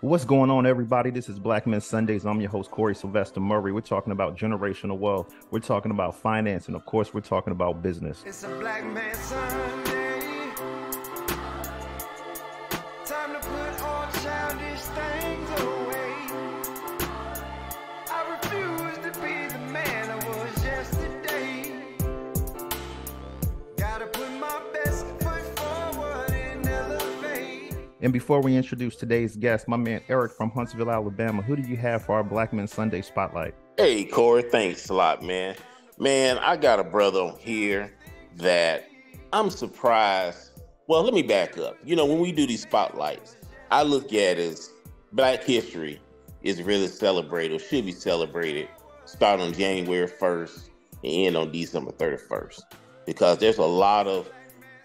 What's going on, everybody? This is Black Men Sundays. I'm your host, Corey Sylvester Murray. We're talking about generational wealth. We're talking about finance. And of course, we're talking about business. It's a Black Man Sunday. Time to put all childish things away. I refuse to be the man I was yesterday. Gotta put my best foot forward and elevate. And before we introduce today's guest, my man Eric from Huntsville, Alabama, who do you have for our Black Men Sunday spotlight? Hey, Corey, thanks a lot, man. Man, I got a brother on here that I'm surprised. Well, let me back up. You know, when we do these spotlights, I look at it as Black history is really celebrated or should be celebrated starting on January 1st and end on December 31st. Because there's a lot of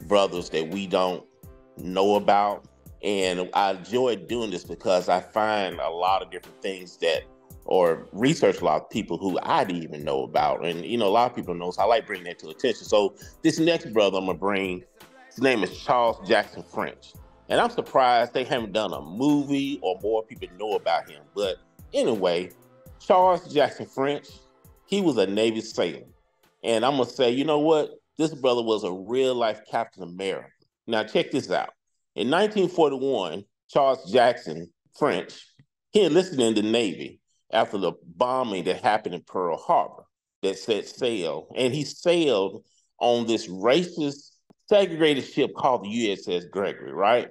brothers that we don't know about. And I enjoy doing this because I find a lot of different things that or research a lot of people who I didn't even know about. And, you know, a lot of people know, so I like bringing that to attention. So this next brother I'm going to bring, his name is Charles Jackson French. And I'm surprised they haven't done a movie or more people know about him. But anyway, Charles Jackson French, he was a Navy sailor. And I'm going to say, you know what? This brother was a real life Captain America. Now check this out. In 1941, Charles Jackson French, he enlisted in the Navy after the bombing that happened in Pearl Harbor that set sail. And he sailed on this racist, segregated ship called the USS Gregory, right?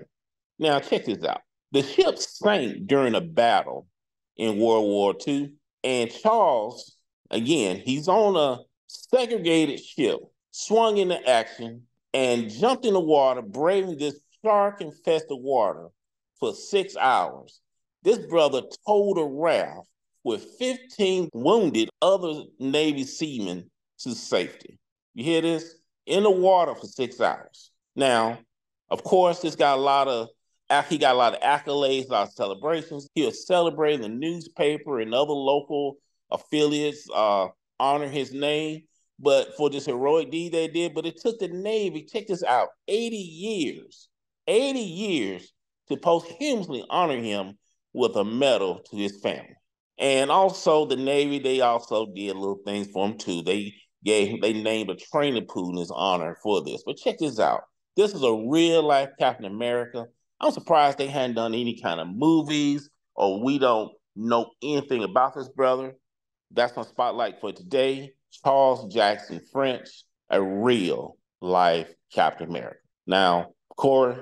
Now, check this out. The ship sank during a battle in World War II. And Charles, again, he's on a segregated ship, swung into action, and jumped in the water, braving this shark-infested water for 6 hours. This brother towed a raft with 15 wounded other Navy seamen to safety. You hear this? In the water for 6 hours. Now, of course, he got a lot of accolades, a lot of celebrations. He was celebrating the newspaper and other local affiliates honor his name, but for this heroic deed they did. But it took the Navy, check this out, 80 years to posthumously honor him with a medal to his family. And also the Navy, they also did little things for him too. They named a training pool in his honor for this. But check this out. This is a real life Captain America. I'm surprised they hadn't done any kind of movies or we don't know anything about this brother. That's my spotlight for today. Charles Jackson French, a real life Captain America. Now, Corey,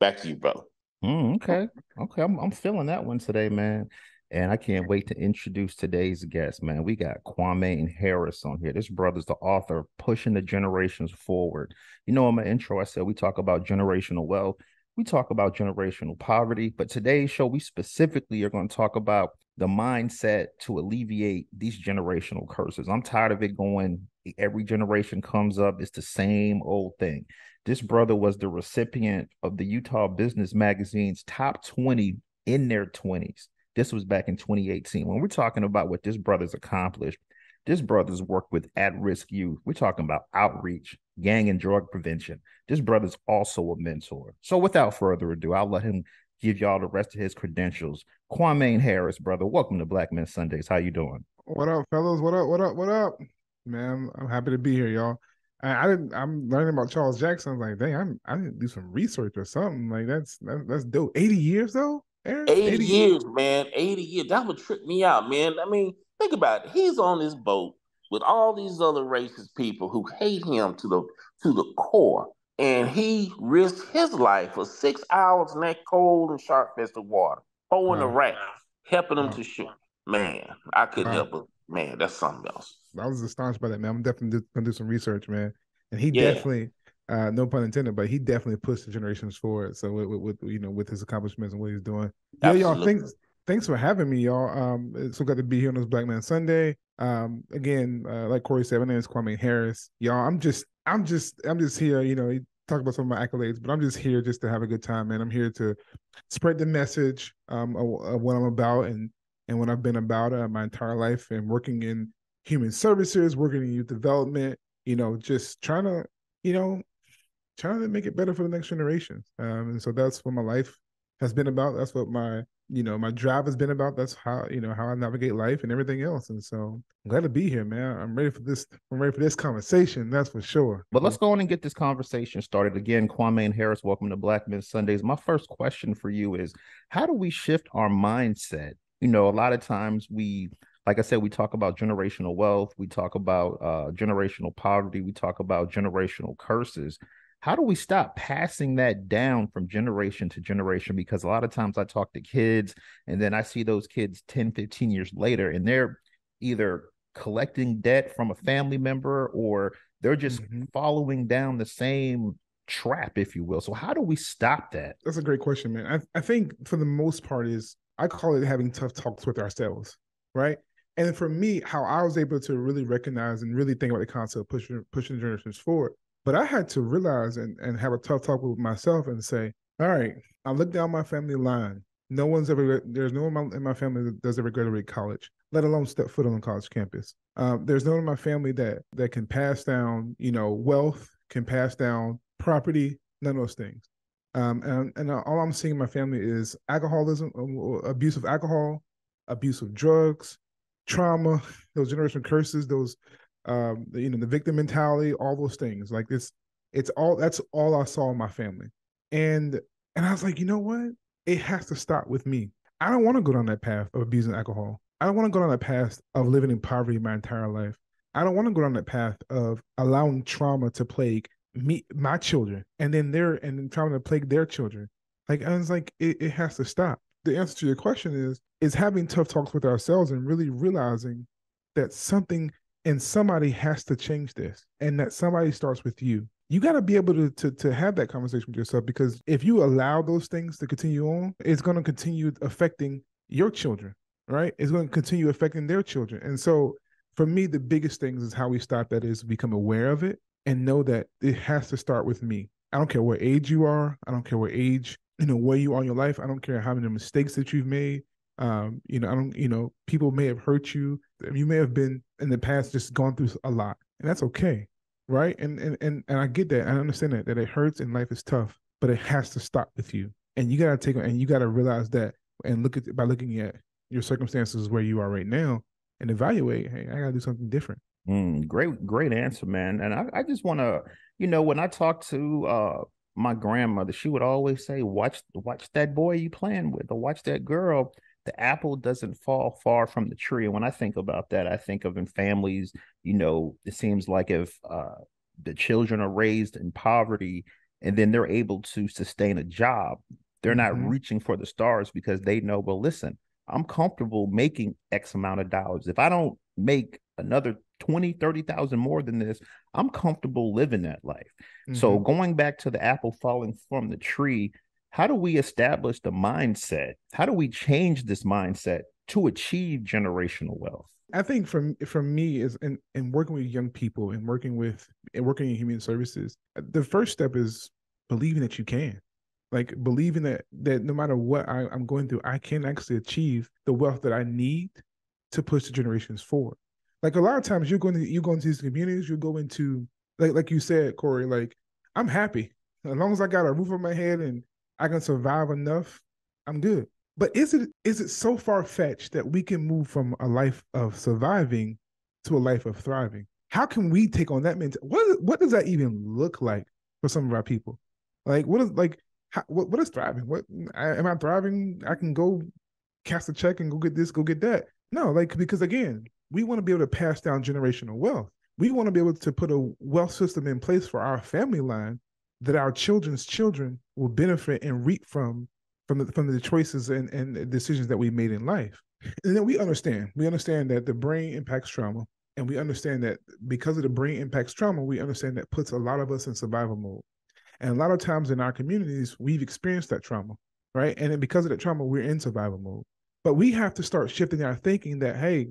back to you, brother. Okay. I'm feeling that one today, man. And I can't wait to introduce today's guest, man. We got Kwamane Harris on here. This brother's the author of Pushing the Generations Forward. You know, in my intro, I said we talk about generational wealth. We talk about generational poverty. But today's show, we specifically are going to talk about the mindset to alleviate these generational curses. I'm tired of it going, every generation comes up, it's the same old thing. This brother was the recipient of the Utah Business Magazine's top 20 in their 20s. This was back in 2018. When we're talking about what this brother's accomplished, this brother's worked with at-risk youth. We're talking about outreach, gang and drug prevention. This brother's also a mentor. So without further ado, I'll let him give y'all the rest of his credentials. Kwamane Harris, brother, welcome to Black Men Sundays. How you doing? What up, fellas? What up? What up? What up? Man, I'm happy to be here, y'all. I'm learning about Charles Jackson. I was like, dang, I need to do some research or something. Like that's dope. 80 years though, Aaron? 80 years, man. 80 years. That would trip me out, man. I mean, think about it. He's on this boat with all these other racist people who hate him to the core. And he risked his life for 6 hours in that cold and shark-infested water, towing a Wow. raft, helping them Wow. to shore. Man, I couldn't Wow. help it. Man, that's something else. I was astonished by that, man. I'm definitely gonna do some research, man. And he Yeah, definitely, no pun intended, but he definitely pushed the generations forward. So with his accomplishments and what he's doing. Yeah, y'all. absolutely. Thanks for having me, y'all. It's so good to be here on this Black Man Sunday. Again, like Corey said, my name is Kwamane Harris. Y'all, I'm just here. You know, he talked about some of my accolades, but I'm just here just to have a good time, man. I'm here to spread the message of what I'm about and what I've been about my entire life, and working in human services, working in youth development. You know, just trying to make it better for the next generation. And so that's what my life has been about. That's what my drive has been about. That's how, how I navigate life and everything else. And so I'm glad to be here, man. I'm ready for this. I'm ready for this conversation. That's for sure. But let's go on and get this conversation started. Again, Kwamane Harris, welcome to Black Men Sundays. My first question for you is, how do we shift our mindset? A lot of times like I said, we talk about generational wealth, we talk about generational poverty, we talk about generational curses. How do we stop passing that down from generation to generation? Because a lot of times I talk to kids and then I see those kids 10, 15 years later, and they're either collecting debt from a family member or they're just following down the same trap, if you will. So how do we stop that? That's a great question, man. I think for the most part I call it having tough talks with ourselves, right? And for me, how I was able to really recognize and really think about the concept of pushing generations forward. But I had to realize and have a tough talk with myself and say, all right, I look down my family line. There's no one in my family that does ever graduate college, let alone step foot on the college campus. There's no one in my family that can pass down, wealth, can pass down property, none of those things. And all I'm seeing in my family is alcoholism, abuse of alcohol, abuse of drugs, trauma, those generational curses, those the victim mentality, all those things. Like this, that's all I saw in my family. And I was like, you know what? It has to stop with me. I don't want to go down that path of abusing alcohol. I don't want to go down that path of living in poverty my entire life. I don't want to go down that path of allowing trauma to plague my children, and then trauma to plague their children. Like, I was like, it has to stop. The answer to your question is having tough talks with ourselves and really realizing that somebody has to change this, and that somebody starts with you. You got to be able to have that conversation with yourself, because if you allow those things to continue on, it's going to continue affecting your children, right? It's going to continue affecting their children. And so for me, the biggest things is how we stop that is become aware of it and know that it has to start with me. I don't care what age you are. I don't care what age, where you are in your life. I don't care how many mistakes that you've made. People may have hurt you. You may have been in the past just gone through a lot, and that's okay, right? And I get that. I understand that it hurts and life is tough, but it has to stop with you. And you gotta realize that and by looking at your circumstances where you are right now and evaluate, hey, I gotta do something different. Great answer, man. And I just want to, when I talk to my grandmother, she would always say, watch that boy you playing with, or watch that girl. The apple doesn't fall far from the tree. And when I think about that, I think of in families, it seems like if the children are raised in poverty and then they're able to sustain a job, they're not reaching for the stars because they know, well, listen, I'm comfortable making X amount of dollars. If I don't make another 20, 30,000 more than this, I'm comfortable living that life. So going back to the apple falling from the tree, how do we establish the mindset? How do we change this mindset to achieve generational wealth? I think for me is in working with young people and working in human services, the first step is believing that you can. Like believing that no matter what I'm going through, I can actually achieve the wealth that I need to push the generations forward. Like a lot of times you go into these communities, you go into like you said, Corey, like I'm happy. As long as I got a roof over my head and I can survive enough, I'm good. But is it so far-fetched that we can move from a life of surviving to a life of thriving? How can we take on that mentality? What does that even look like for some of our people? Like what is thriving? Am I thriving? I can go cast a check and go get this, go get that. No, because again, we want to be able to pass down generational wealth. We want to be able to put a wealth system in place for our family line that our children's children will benefit and reap from the choices and decisions that we made in life. And then we understand that the brain impacts trauma. And we understand that because of the brain impacts trauma, we understand that puts a lot of us in survival mode. And a lot of times in our communities, we've experienced that trauma, right? And then because of that trauma, we're in survival mode. But we have to start shifting our thinking that, hey,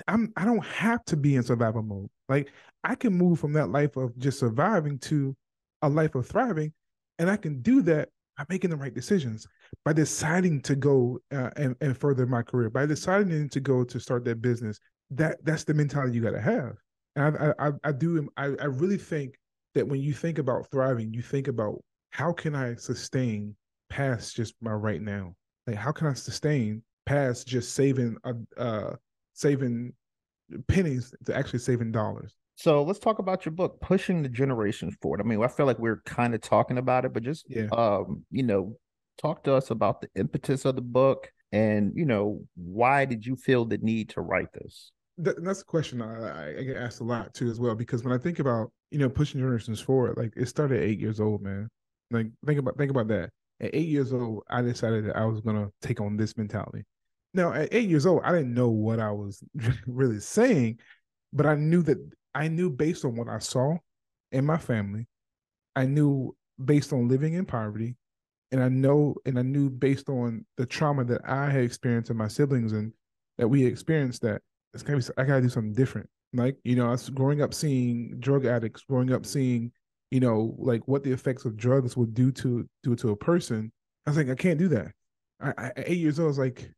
I don't have to be in survival mode. Like I can move from that life of just surviving to a life of thriving. And I can do that by making the right decisions, by deciding to go and further my career, by deciding to go to start that business. That's the mentality you got to have. And I really think that when you think about thriving, you think about how can I sustain past just my right now? Like, how can I sustain past just saving pennies to actually saving dollars? So let's talk about your book, Pushing the Generations Forward. I mean, I feel like we're kind of talking about it, but just Yeah. talk to us about the impetus of the book and why did you feel the need to write this? That's a question I get asked a lot too as well, because when I think about pushing generations forward, like it started at 8 years old, man. Like think about that. At 8 years old, I decided that I was gonna take on this mentality. Now at 8 years old, I didn't know what I was really saying, but I knew based on what I saw in my family, I knew based on living in poverty, and I knew based on the trauma that I had experienced and my siblings and that we experienced that I gotta do something different. Like, I was growing up seeing drug addicts, growing up seeing, like what the effects of drugs would do to a person. I was like, I can't do that. At 8 years old, I was like,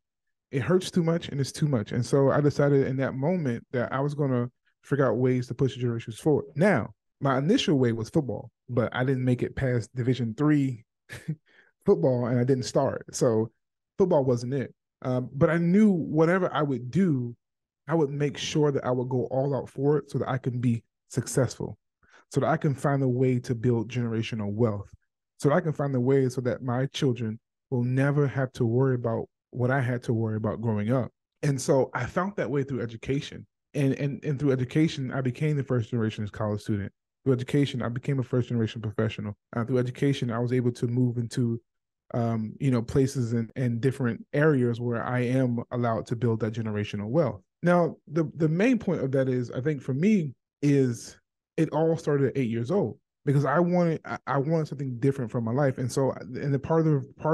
it hurts too much and it's too much. And so I decided in that moment that I was gonna figure out ways to push the generations forward. Now, my initial way was football, but I didn't make it past Division 3 football and I didn't start. So football wasn't it. But I knew whatever I would do, I would make sure that I would go all out for it so that I can be successful, so that I can find a way to build generational wealth, so that I can find a way so that my children will never have to worry about what I had to worry about growing up. And so I found that way through education. And through education, I became the first generation college student. Through education, I became a first generation professional. Through education, I was able to move into places and different areas where I am allowed to build that generational wealth. Now, the main point of that is, I think for me, is it all started at 8 years old because I wanted something different from my life. And so, and the part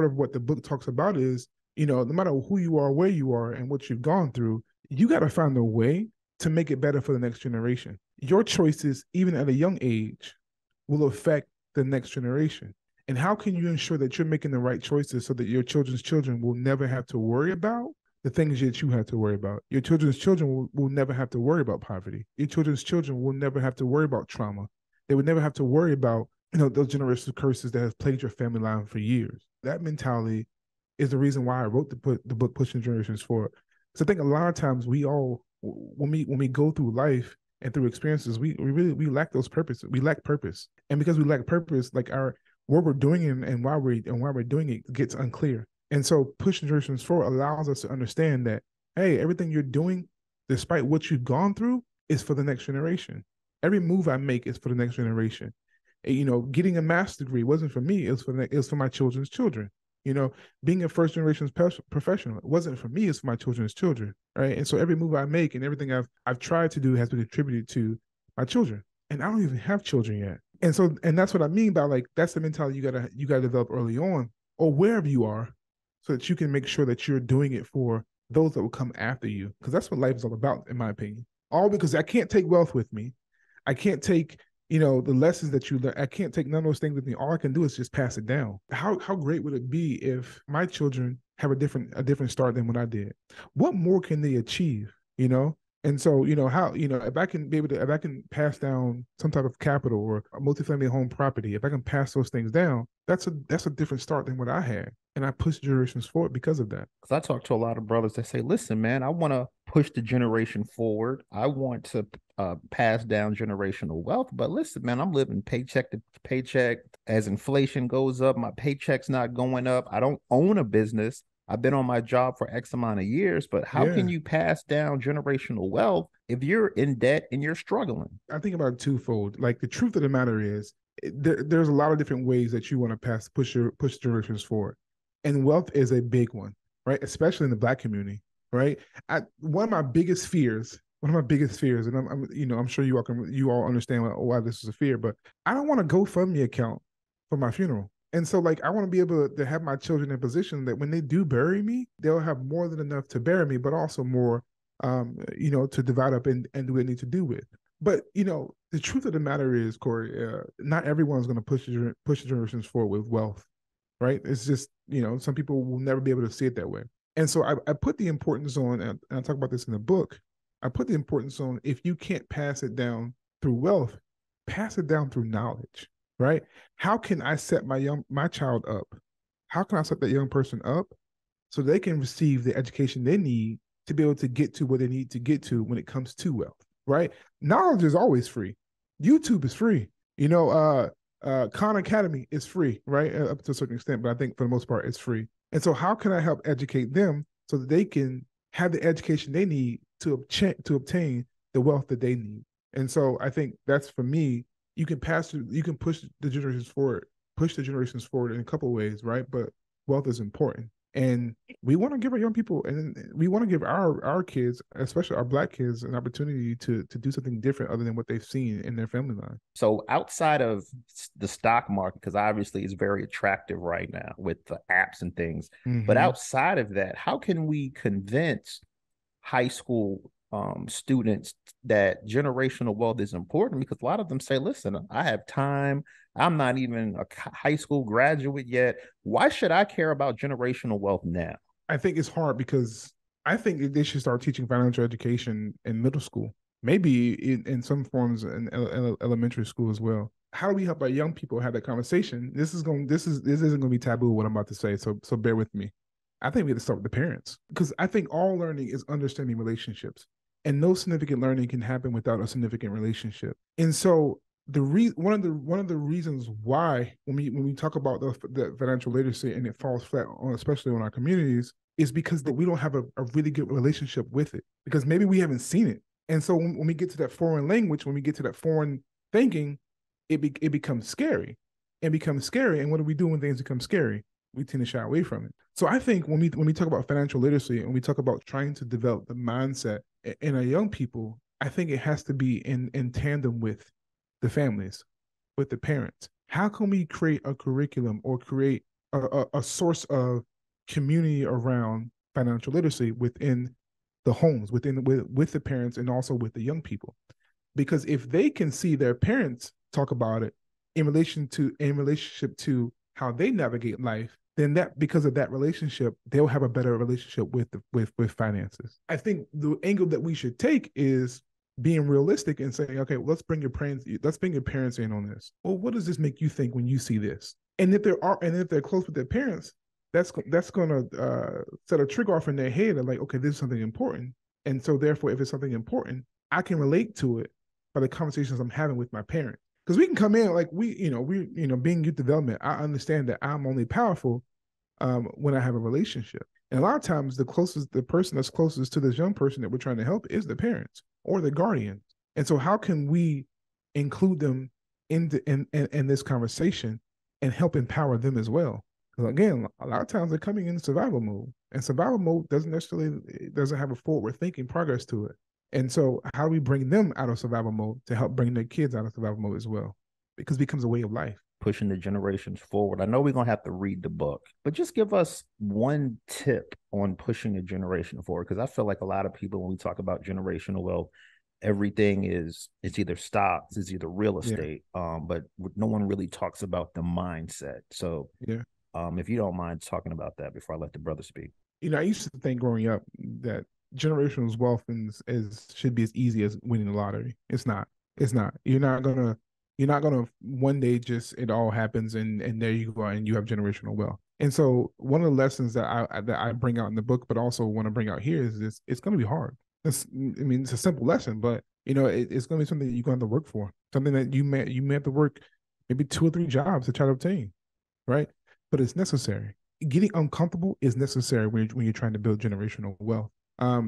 of what the book talks about is, no matter who you are, where you are, and what you've gone through, you got to find a way to make it better for the next generation. Your choices, even at a young age, will affect the next generation. And how can you ensure that you're making the right choices so that your children's children will never have to worry about the things that you have to worry about? Your children's children will never have to worry about poverty. Your children's children will never have to worry about trauma. They would never have to worry about, those generational curses that have plagued your family line for years. That mentality is the reason why I wrote the book Pushing Generations Forward. So I think a lot of times we all, when we go through life and through experiences, we lack those purposes. We lack purpose. And because we lack purpose, like what we're doing and why we're doing it gets unclear. And so Pushing Generations Forward allows us to understand that, hey, everything you're doing, despite what you've gone through, is for the next generation. Every move I make is for the next generation. Getting a master's degree wasn't for me, it was for my children's children. Being a first generation professional, it wasn't for me, it's for my children's children. Right. And so every move I make and everything I've tried to do has been attributed to my children. And I don't even have children yet. And that's what I mean by, like, that's the mentality you gotta develop early on, or wherever you are, so that you can make sure that you're doing it for those that will come after you. Because that's what life is all about, in my opinion. All because I can't take wealth with me. I can't take, the lessons that you learn. I can't take none of those things with me. All I can do is just pass it down. How great would it be if my children have a different start than what I did? What more can they achieve? And so, if I can pass down some type of capital or a multifamily home property, if I can pass those things down, that's a different start than what I had. And I push generations forward because of that. Because I talk to a lot of brothers that say, listen, man, I want to push the generation forward. I want to pass down generational wealth. But listen, man, I'm living paycheck to paycheck. As inflation goes up, my paycheck's not going up. I don't own a business. I've been on my job for X amount of years, but how can you pass down generational wealth if you're in debt and you're struggling? I think about it twofold. Like, the truth of the matter is, there's a lot of different ways that you want to push generations forward, and wealth is a big one, right? Especially in the Black community, right? One of my biggest fears, and I'm sure you all understand why this is a fear, but I don't want a GoFundMe account for my funeral. And so, like, I want to be able to have my children in a position that when they do bury me, they'll have more than enough to bury me, but also more, to divide up and do what they need to do with. But, the truth of the matter is, Corey, not everyone's going to push the generations forward with wealth, right? It's just, some people will never be able to see it that way. And so I put the importance on, and I talk about this in the book, I put the importance on, if you can't pass it down through wealth, pass it down through knowledge. Right? How can I set my child up? how can I set that young person up so they can receive the education they need to be able to get to what they need to get to when it comes to wealth, right? Knowledge is always free. YouTube is free. Khan Academy is free, right? Up to a certain extent, but I think for the most part, it's free. And so how can I help educate them so that they can have the education they need to obtain the wealth that they need? And so I think that's, for me, you can push the generations forward in a couple of ways, right? But wealth is important. And we want to give our young people, and we want to give our kids, especially our Black kids, an opportunity to do something different other than what they've seen in their family line. So outside of the stock market, because obviously it's very attractive right now with the apps and things, but outside of that, how can we convince high school students that generational wealth is important? Because a lot of them say, listen, I have time. I'm not even a high school graduate yet. Why should I care about generational wealth now? I think it's hard because I think they should start teaching financial education in middle school, maybe in some forms in elementary school as well. How do we help our young people have that conversation? This isn't going to be taboo, what I'm about to say, so bear with me. I think we have to start with the parents, because I think all learning is understanding relationships, and no significant learning can happen without a significant relationship. And so one of the reasons why when we talk about the financial literacy and it falls flat on, especially on our communities, is because that we don't have a really good relationship with it, because maybe we haven't seen it. And so when we get to that foreign language, when we get to that foreign thinking, it becomes scary. And what do we do when things become scary? We tend to shy away from it. So I think when we talk about financial literacy and we talk about trying to develop the mindset in our young people, I think it has to be in tandem with the families, with the parents. How can we create a curriculum or create a source of community around financial literacy within the homes, with the parents, and also with the young people? Because if they can see their parents talk about it in relationship to how they navigate life, then that, because of that relationship, they'll have a better relationship with finances. I think the angle that we should take is being realistic and saying, okay, let's bring your parents in on this. Well, what does this make you think when you see this? And if they're close with their parents, that's going to set a trigger off in their head of like, okay, this is something important. And so therefore, if it's something important, I can relate to it by the conversations I'm having with my parents. Because we can come in like we being youth development, I understand that I'm only powerful when I have a relationship. And a lot of times the person that's closest to this young person that we're trying to help is the parents or the guardians. And so how can we include them in this conversation and help empower them as well? Because again, a lot of times they're coming in survival mode, and survival mode doesn't have a forward thinking progress to it. And so how do we bring them out of survival mode to help bring their kids out of survival mode as well? Because it becomes a way of life. Pushing the generations forward. I know we're going to have to read the book, but just give us one tip on pushing a generation forward. Because I feel like a lot of people, when we talk about generational wealth, everything it's either stocks, it's either real estate, but no one really talks about the mindset. So if you don't mind talking about that before I let the brother speak. I used to think growing up that generational wealth should be as easy as winning the lottery. It's not. You're not gonna one day just it all happens and there you go and you have generational wealth. And so one of the lessons that I bring out in the book, but also want to bring out here, is this: it's going to be hard. It's a simple lesson, but it's going to be something that you're going to have to work for. Something that you may have to work maybe 2 or 3 jobs to try to obtain, right? But it's necessary. Getting uncomfortable is necessary when you're trying to build generational wealth. I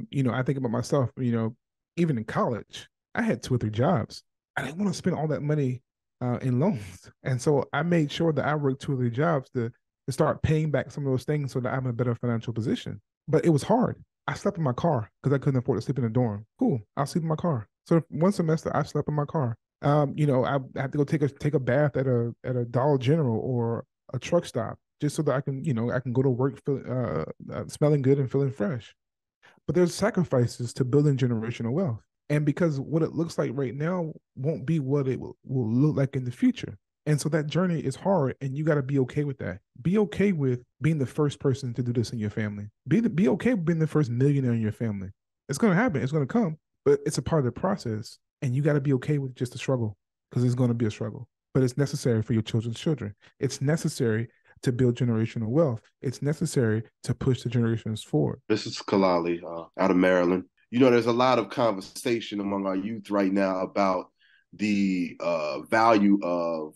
think about myself. Even in college, I had 2 or 3 jobs. I didn't want to spend all that money in loans, and so I made sure that I worked 2 or 3 jobs to start paying back some of those things so that I'm in a better financial position. But it was hard. I slept in my car because I couldn't afford to sleep in a dorm. Cool, I'll sleep in my car. So one semester I slept in my car. I had to go take a bath at a Dollar General or a truck stop just so that I can go to work smelling good and feeling fresh. But there's sacrifices to building generational wealth. And because what it looks like right now won't be what it will look like in the future. And so that journey is hard, and you got to be okay with that. Be okay with being the first person to do this in your family. Be okay with being the first millionaire in your family. It's going to happen. It's going to come, but it's a part of the process. And you got to be okay with just the struggle, because it's going to be a struggle. But it's necessary for your children's children. It's necessary to build generational wealth. It's necessary to push the generations forward. This is Kalali out of Maryland. You know, there's a lot of conversation among our youth right now about the value of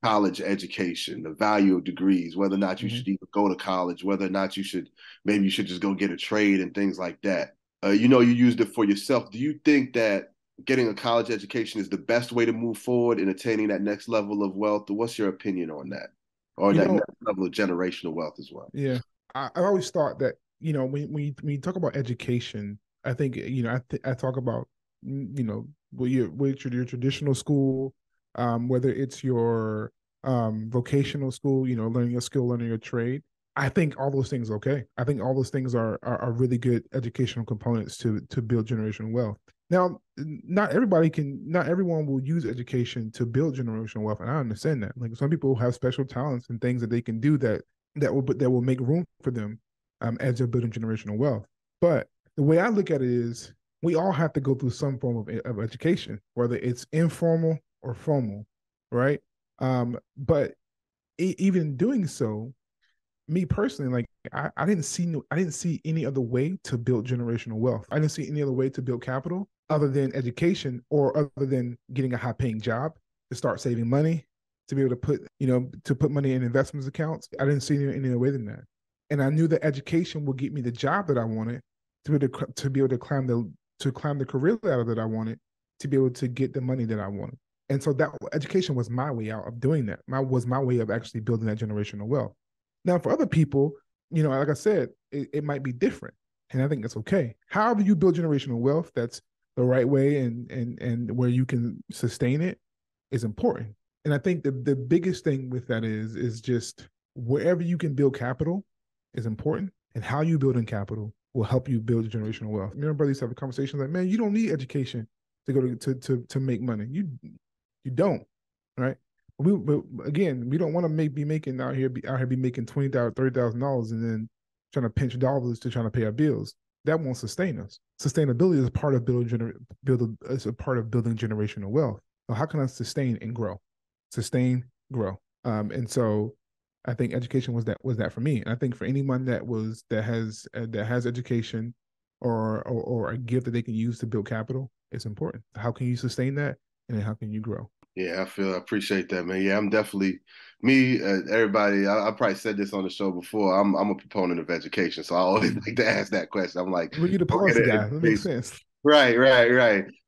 college education, the value of degrees, whether or not you should even go to college, whether or not you should just go get a trade and things like that. You know, you used it for yourself. Do you think that getting a college education is the best way to move forward in attaining that next level of wealth? What's your opinion on that? Or that next level of generational wealth as well? Yeah. I always thought that, you know, when you talk about education, I think, you know, I talk about, you know, with your traditional school, whether it's your vocational school, you know, learning a skill, learning a trade. I think all those things are okay. I think all those things are really good educational components to build generational wealth. Now, not everyone will use education to build generational wealth, and I understand that. Like, some people have special talents and things that they can do that will make room for them as they're building generational wealth. But the way I look at it is, we all have to go through some form of education, whether it's informal or formal, right? But even doing so, me personally, like, I didn't see any other way to build generational wealth. I didn't see any other way to build capital other than education, or other than getting a high paying job to start saving money, to be able to put money in investments accounts. I didn't see any other way than that. And I knew that education would get me the job that I wanted, to be able to climb the career ladder that I wanted, to be able to get the money that I wanted. And so that education was my way out of doing that. Was my way of actually building that generational wealth. Now, for other people, you know, like I said, it might be different, and I think that's okay. However you build generational wealth, that's the right way, and where you can sustain it is important. And I think the biggest thing with that is just wherever you can build capital is important, and how you build in capital will help you build generational wealth. Me and my brother used to have a conversation like, man, you don't need education to go to make money. You don't, right? But again, we don't want to be making out here be making $20,000, $30,000 and then trying to pinch dollars to trying to pay our bills. That won't sustain us. Sustainability is part of building generational wealth. So how can I sustain and grow? Sustain, grow. And so I think education was that for me. And I think for anyone that has education or a gift that they can use to build capital, it's important. How can you sustain that, and then how can you grow? Yeah, I appreciate that, man. Yeah, I'm definitely everybody. I probably said this on the show before. I'm a proponent of education, so I always like to ask that question. I'm like, well, you're the policy guy. That makes sense. Right.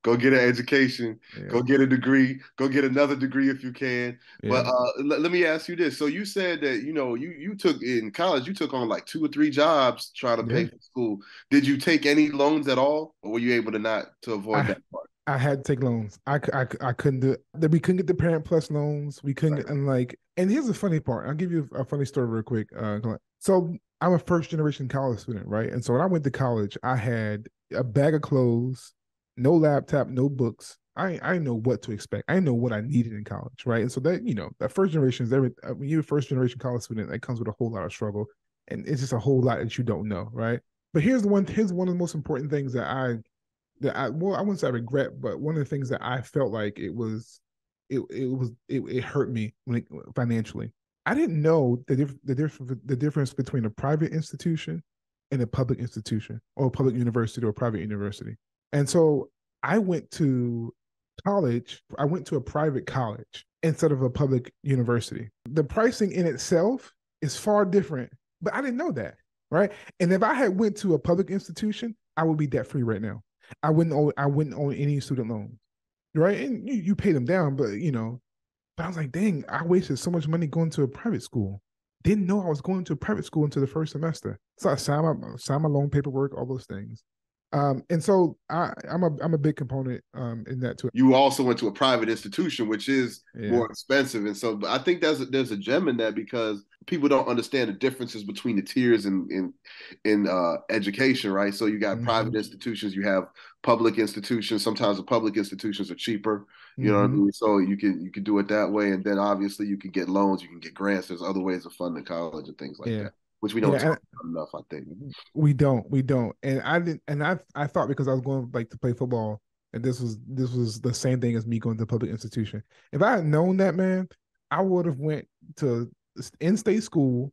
Go get an education. Yeah. Go get a degree. Go get another degree if you can. Yeah. But let me ask you this. So you said that, you know, you took in college, you took on like 2 or 3 jobs trying to pay for school. Did you take any loans at all, or were you able to avoid that part? I had to take loans. I couldn't do it. We couldn't get the Parent Plus loans. We couldn't get, and here's the funny part. I'll give you a funny story real quick. So I'm a first generation college student, right? And so when I went to college, I had a bag of clothes, no laptop, no books. I didn't know what to expect. I didn't know what I needed in college, right? And so that, you know, that first generation is when you're a first generation college student, that comes with a whole lot of struggle, and it's just a whole lot that you don't know, right? But here's one of the most important things that I wouldn't say I regret, but one of the things that I felt like it hurt me financially. I didn't know the difference between a private institution and a public institution, or a public university or a private university. And so I went to college. I went to a private college instead of a public university. The pricing in itself is far different, but I didn't know that, right? And if I had went to a public institution, I would be debt free right now. I wouldn't own any student loans, right? And you pay them down, but but I was like, dang, I wasted so much money going to a private school. Didn't know I was going to a private school until the first semester. So I signed my loan paperwork, all those things. And so I'm a big component in that too. You also went to a private institution, which is more expensive, and so I think there's a gem in that, because people don't understand the differences between the tiers in education, right? So you got private institutions, you have public institutions. Sometimes the public institutions are cheaper, you know what I mean? So you can do it that way, and then obviously you can get loans, you can get grants. There's other ways of funding college and things like that, which we don't talk about enough, I think. We don't. And I didn't. And I thought, because I was going to play football, and this was the same thing as me going to a public institution. If I had known that, man, I would have went to in-state school,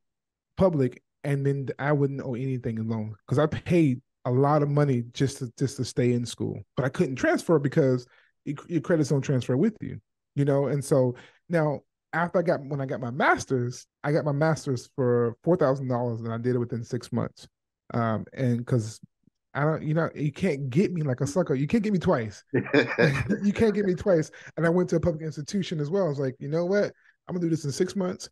public, and then I wouldn't owe anything in loan because I paid a lot of money just to stay in school, but I couldn't transfer because your credits don't transfer with you, And so now after when I got my master's, I got my master's for $4,000, and I did it within 6 months. And because I don't, you can't get me like a sucker. You can't get me twice. You can't get me twice. And I went to a public institution as well. I was like, you know what? I'm gonna do this in 6 months,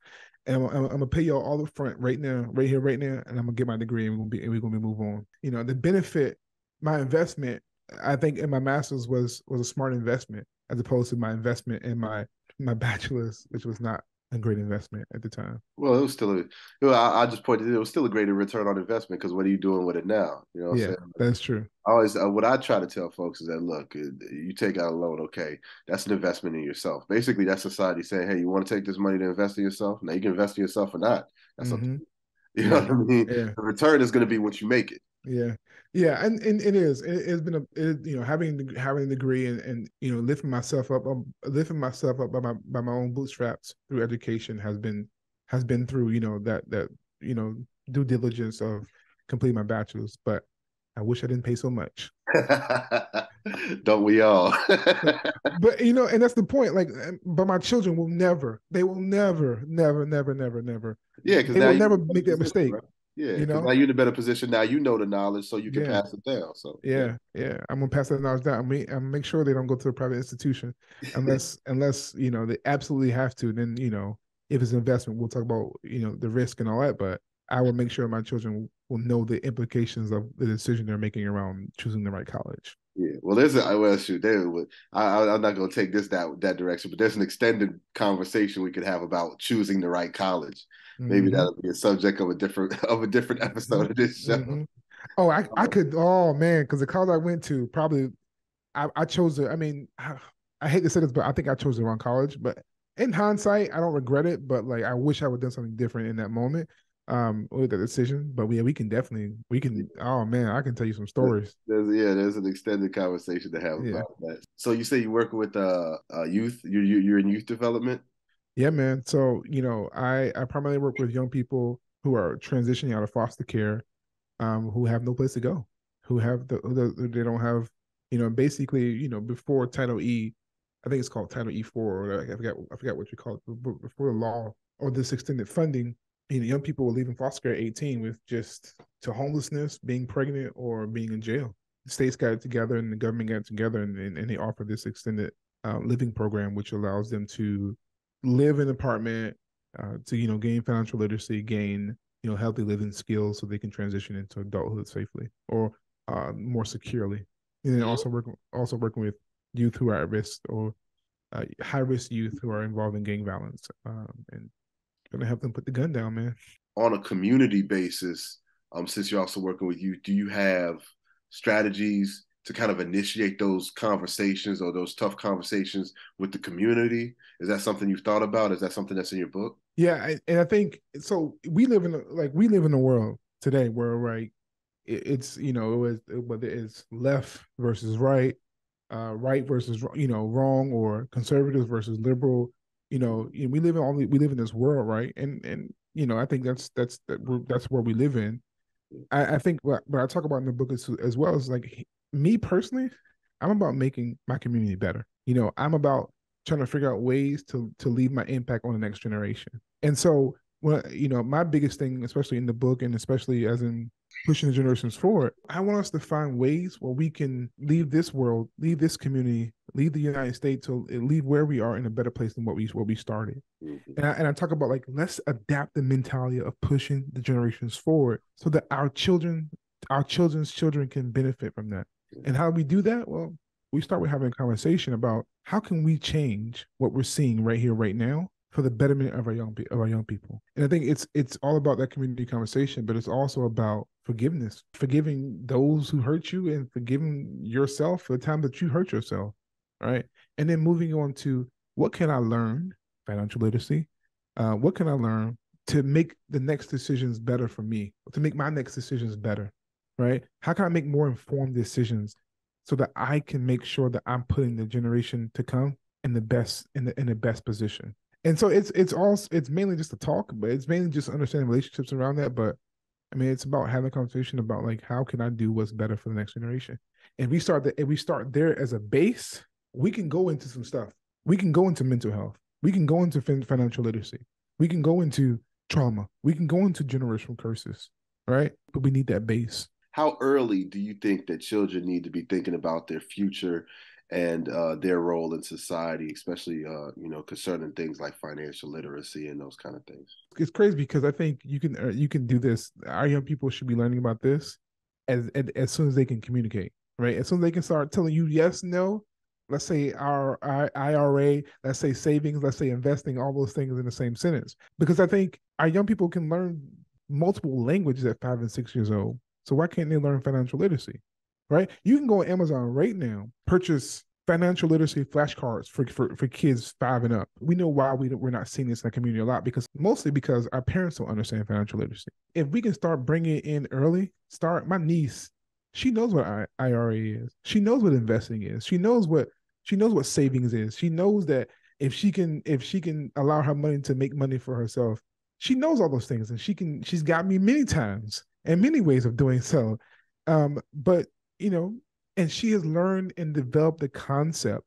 and I'm gonna pay y'all all the front right now, right here, right now, and I'm gonna get my degree, and we're gonna be move on. The benefit, my investment, I think in my master's was a smart investment as opposed to my investment in my bachelor's, which was not a great investment at the time. Well, it was still I just pointed it was still a greater return on investment because what are you doing with it now? You know what I'm saying? That's true. I always, what I try to tell folks is that, look, you take out a loan, okay, that's an investment in yourself. Basically, that's society saying, hey, you want to take this money to invest in yourself? Now you can invest in yourself or not. That's up to you. You know what I mean? Yeah. The return is going to be what you make it. Yeah, and it is. It's been having a degree and lifting myself up by my own bootstraps through education has been through that due diligence of completing my bachelor's. But I wish I didn't pay so much. Don't we all? But and that's the point. Like, but my children will never. They will never. Yeah, because they will never make that mistake. Right? Yeah, because now you're in a better position. Now you know the knowledge, so you can pass it down. So yeah, I'm gonna pass that knowledge down. I'm make sure they don't go to a private institution, unless they absolutely have to. Then if it's an investment, we'll talk about the risk and all that. But I will make sure my children will know the implications of the decision they're making around choosing the right college. Yeah, well, I'm not going to take this that direction, but there's an extended conversation we could have about choosing the right college. Maybe that'll be a subject of a different episode of this show. Oh, I could. Oh man, because the college I went to probably I chose it. I mean, I hate to say this, but I think I chose the wrong college. But in hindsight, I don't regret it. But like, I wish I would have done something different in that moment. With the decision, but we can. Oh man, I can tell you some stories. There's an extended conversation to have about that. So you say you're working with youth. You're in youth development. Yeah, man. So I primarily work with young people who are transitioning out of foster care, who have no place to go, who have they don't have basically before Title E, I think it's called Title E4, or I forgot what you call it, before the law or this extended funding. Young people were leaving foster care at 18 with just to homelessness, being pregnant, or being in jail. The states got it together and the government got it together, and they offer this extended living program, which allows them to live in an apartment, to gain financial literacy, gain healthy living skills, so they can transition into adulthood safely or more securely. And then also working with youth who are at risk or high risk youth who are involved in gang violence, and gonna help them put the gun down, man. On a community basis, since you're also working with youth, do you have strategies to kind of initiate those conversations or those tough conversations with the community? Is that something you've thought about? Is that something that's in your book? Yeah, and I think so. We live in a world today where it's whether it's left versus right, right versus wrong, or conservative versus liberal. We live in this world, right? And I think that's where we live in. I think what I talk about in the book as well is like me personally, I'm about making my community better. I'm about trying to figure out ways to leave my impact on the next generation. And so my biggest thing, especially in the book and especially as in pushing the generations forward, I want us to find ways where we can leave this world, leave this community, leave the United States, or leave where we are in a better place than what we started. And I talk about like, let's adapt the mentality of pushing the generations forward so that our children's children can benefit from that. And how do we do that? Well, we start with having a conversation about how can we change what we're seeing right here, right now, for the betterment of our young people. And I think it's all about that community conversation, but it's also about forgiveness, forgiving those who hurt you and forgiving yourself for the time that you hurt yourself, right? And then moving on to what can I learn, financial literacy, what can I learn to make the next decisions better for me, to make my next decisions better, right? How can I make more informed decisions so that I can make sure that I'm putting the generation to come in the best position? And so it's mainly just a talk, but it's mainly just understanding relationships around that. But I mean, it's about having a conversation about like how can I do what's better for the next generation. And if we start there as a base, we can go into some stuff. We can go into mental health. We can go into financial literacy. We can go into trauma. We can go into generational curses, right? But we need that base. How early do you think that children need to be thinking about their future and their role in society, especially concerning things like financial literacy and those kind of things? It's crazy because I think you can do this. Our young people should be learning about this as soon as they can communicate, right? As soon as they can start telling you yes, no. Let's say our IRA, let's say savings, let's say investing, all those things in the same sentence. Because I think our young people can learn multiple languages at 5 and 6 years old. So why can't they learn financial literacy, right? You can go on Amazon right now, purchase financial literacy flashcards for kids 5 and up. We know why we're not seeing this in the community a lot, mostly because our parents don't understand financial literacy. If we can start bringing it in early, my niece, she knows what IRA is. She knows what investing is. She knows what savings is. She knows that if she can allow her money to make money for herself, she knows all those things, and she's got me many times and many ways of doing so. But and she has learned and developed the concept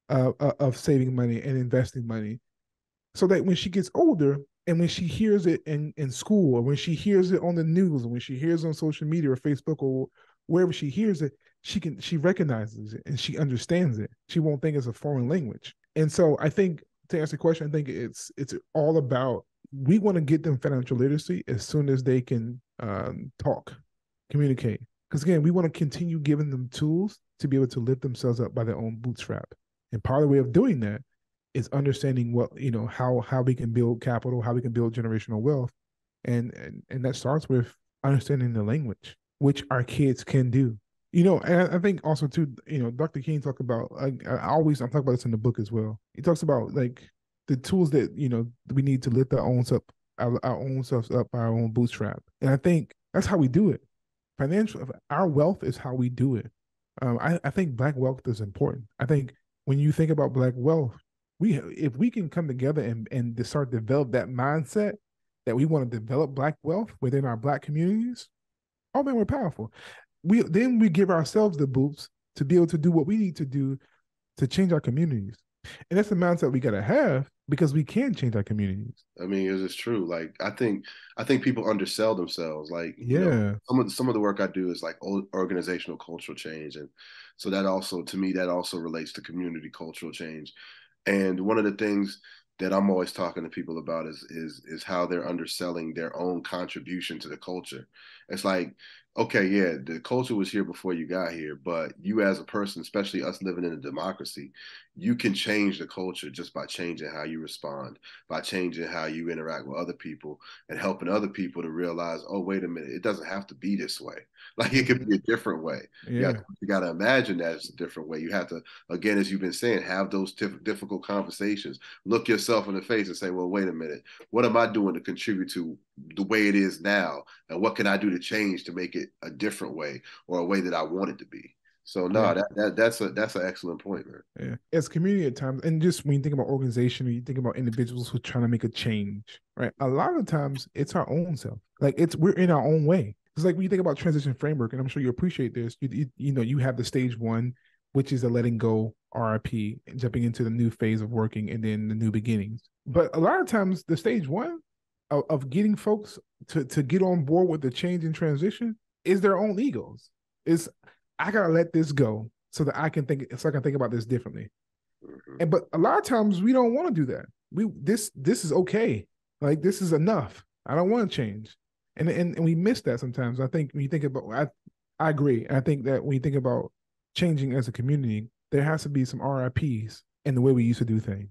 of saving money and investing money, so that when she gets older and when she hears it in school, or when she hears it on the news, or when she hears it on social media or Facebook or wherever she hears it, she recognizes it and she understands it. She won't think it's a foreign language. And so I think, to answer the question, I think it's all about, we want to get them financial literacy as soon as they can talk, communicate. Because again, we want to continue giving them tools to be able to lift themselves up by their own bootstrap. And part of the way of doing that is understanding how we can build capital, how we can build generational wealth. And that starts with understanding the language, which our kids can do. And I think also too, Dr. King talked about, I'm talking about this in the book as well. He talks about like the tools that, we need to lift our own selves up by our own bootstrap. And I think that's how we do it. Our wealth is how we do it. I think Black wealth is important. I think when you think about Black wealth, if we can come together and start to develop that mindset that we want to develop Black wealth within our Black communities, oh man, we're powerful. We give ourselves the boots to be able to do what we need to do to change our communities. And that's the mindset we got to have, because we can change our communities. I mean, it's true. Like, I think people undersell themselves. Like, some of the work I do is like organizational cultural change. And so that also, to me, that also relates to community cultural change. And one of the things that I'm always talking to people about is how they're underselling their own contribution to the culture. It's like, okay, yeah, the culture was here before you got here, but you as a person, especially us living in a democracy, you can change the culture just by changing how you respond, by changing how you interact with other people, and helping other people to realize, oh, wait a minute, it doesn't have to be this way. Like, it could be a different way. Yeah. You got to imagine that it's a different way. You have to, again, as you've been saying, have those difficult conversations. Look yourself in the face and say, well, wait a minute, what am I doing to contribute to the way it is now? And what can I do to change to make it a different way, or a way that I want it to be? So that's an excellent point, man. Yeah, as community at times, and just when you think about organization, you think about individuals who are trying to make a change, right? A lot of times it's our own self. Like, we're in our own way. It's like when you think about transition framework, and I'm sure you appreciate this. You have the stage 1, which is a letting go, RIP, and jumping into the new phase of working, and then the new beginnings. But a lot of times the stage 1 of getting folks to get on board with the change and transition is their own egos. Is, I gotta let this go so that I can think about this differently. Mm-hmm. But a lot of times we don't want to do that. This is okay. Like, this is enough. I don't want to change. And we miss that sometimes. I think when you think about, I agree. I think that when you think about changing as a community, there has to be some RIPs in the way we used to do things,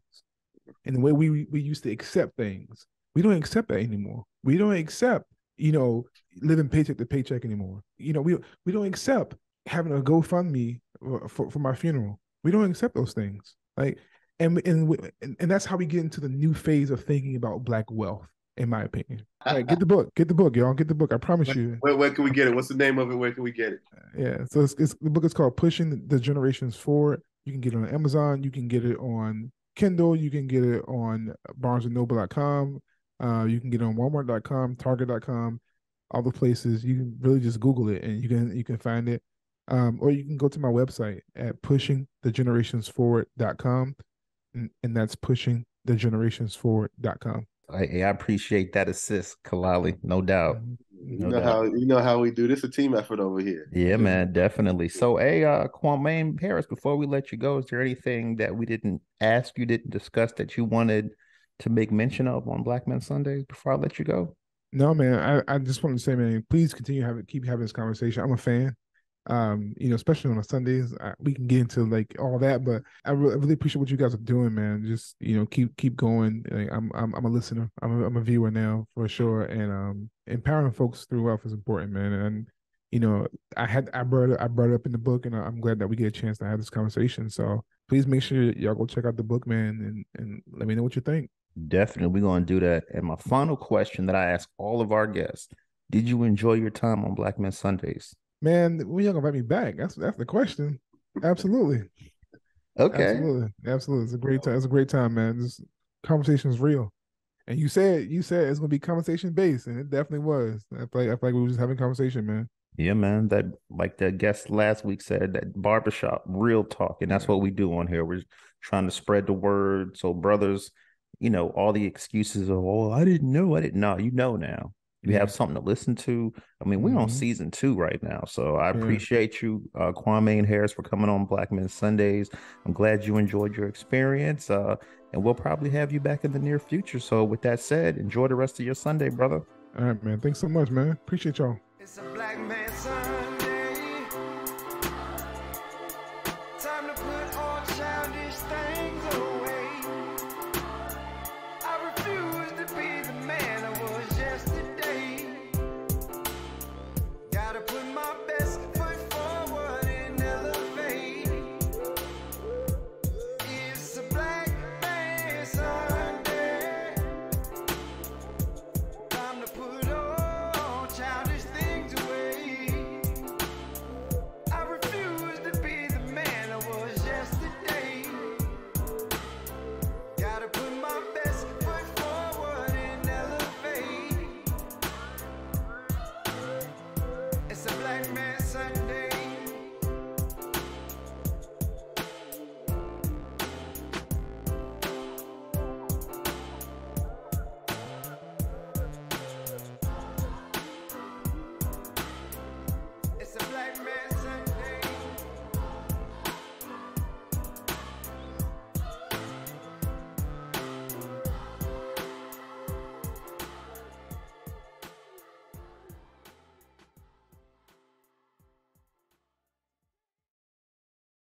in the way we used to accept things. We don't accept that anymore. We don't accept, living paycheck to paycheck anymore. We don't accept having a GoFundMe for my funeral. We don't accept those things. Like, and that's how we get into the new phase of thinking about Black wealth, in my opinion. All right, get the book, y'all. Get the book. I promise you. Where can we get it? What's the name of it? Where can we get it? Yeah, so the book is called Pushing the Generations Forward. You can get it on Amazon. You can get it on Kindle. You can get it on barnesandnoble.com. You can get it on walmart.com, target.com, all the places. You can really just Google it and you can find it. Or you can go to my website at pushingthegenerationsforward.com, and that's pushingthegenerationsforward.com. I appreciate that assist, Kalali. No doubt. You No know how doubt. we do this. A team effort over here. Yeah, man, definitely. So, hey, Kwamane Harris, before we let you go, is there anything that we didn't ask you, didn't discuss that you wanted to make mention of on Black Men Sundays before I let you go? No, man. I just want to say, man, please keep having this conversation. I'm a fan. Especially on Sundays, we can get into like all that, but I really appreciate what you guys are doing, man. Just keep going. Like, I'm a listener. I'm a viewer now for sure, and empowering folks through wealth is important, man. And I brought it up in the book, and I'm glad that we get a chance to have this conversation. So please make sure y'all go check out the book, man, and let me know what you think. Definitely, we're going to do that. And my final question that I ask all of our guests: did you enjoy your time on Black Men Sundays? Man, when y'all gonna invite me back? That's the question. Absolutely. Okay. Absolutely. It's a great time. It's a great time, man. This conversation is real. And you said it's gonna be conversation based, and it definitely was. I feel like we were just having conversation, man. Yeah, man. That, like the guest last week said, that barbershop real talk, and that's what we do on here. We're trying to spread the word. So, brothers, all the excuses of, oh, I didn't know, you know now. You Yeah. have something to listen to. I mean, we're on season 2 right now. So I appreciate you, Kwamane Harris, for coming on Black Men Sundays. I'm glad you enjoyed your experience. And we'll probably have you back in the near future. So with that said, enjoy the rest of your Sunday, brother. All right, man. Thanks so much, man. Appreciate y'all. It's a black man's son.